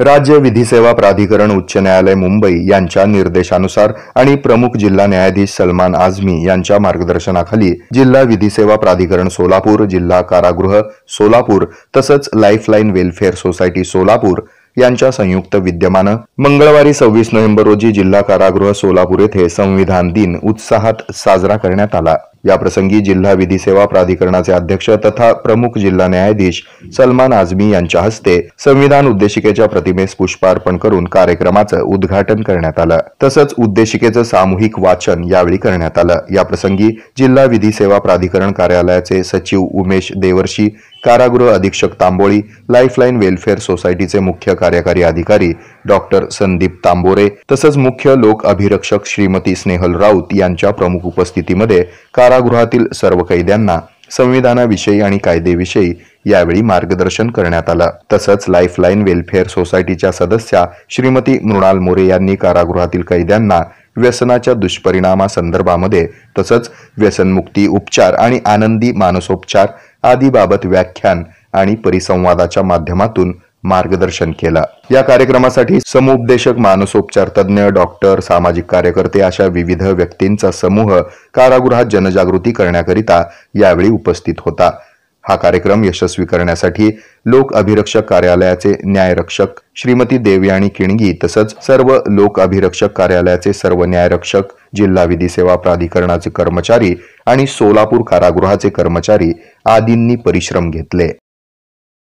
राज्य विधी सेवा प्राधिकरण उच्च न्यायालय मुंबई यांच्या निर्देशानुसार आणि प्रमुख जिल्हा न्यायाधीश सलमान आझमी यांच्या मार्गदर्शनाखाली जिल्हा विधी सेवा प्राधिकरण सोलापूर, जिल्हा कारागृह सोलापूर तसंच लाईफलाईन वेलफेअर सोसायटी सोलापूर यांच्या संयुक्त विद्यमानं मंगळवारी 26 नोव्हेंबर रोजी जिल्हा कारागृह सोलापूर येथे संविधान दिन उत्साहात साजरा करण्यात आला। या प्रसंगी जिल्हा विधी सेवा प्राधिकरणाचे अध्यक्ष तथा प्रमुख जिल्हा न्यायाधीश सलमान आझमी यांच्या हस्ते संविधान उद्देशिकेच्या प्रतिमेस पुष्पार्पण करून कार्यक्रमाचं उद्घाटन करण्यात आलं। तसंच उद्देशिकेचं सामूहिक वाचन यावेळी करण्यात आलं। या प्रसंगी जिल्हा विधी सेवा प्राधिकरण कार्यालयाचे सचिव उमेश देवर्षी, कारागृह अधीक्षक तांबोळी, लाईफलाईन वेलफेअर सोसायटीचे मुख्य कार्यकारी अधिकारी डॉक्टर संदीप तांबोरे तसंच मुख्य लोक अभिरक्षक श्रीमती स्नेहल राऊत यांच्या प्रमुख उपस्थितीमध्ये कारागृहातील सर्व कैद्यांना संविधानाविषयी आणि कायदेविषयी यावेळी मार्गदर्शन करण्यात आलं। तसंच लाईफलाईन वेलफेअर सोसायटीच्या सदस्या श्रीमती मृणाल मोरे यांनी कारागृहातील कैद्यांना व्यसनाच्या दुष्परिणामासंदर्भामध्ये तसंच व्यसनमुक्ती उपचार आणि आनंदी मानसोपचार आदी बाबत व्याख्यान आणि परिसंवादाच्या माध्यमातून मार्गदर्शन केलं। या कार्यक्रमासाठी समुपदेशक, मानसोपचार तज्ञ, डॉक्टर, सामाजिक कार्यकर्ते अशा विविध व्यक्तींचा समूह कारागृहात जनजागृती करण्याकरिता यावेळी उपस्थित होता। हा कार्यक्रम यशस्वी करण्यासाठी लोक अभिरक्षक कार्यालयाचे न्यायरक्षक श्रीमती देवयानी किणगी तसंच सर्व लोक अभिरक्षक कार्यालयाचे सर्व न्यायरक्षक, जिल्हा विधी सेवा प्राधिकरणाचे कर्मचारी आणि सोलापूर कारागृहाचे कर्मचारी आदींनी परिश्रम घेतले।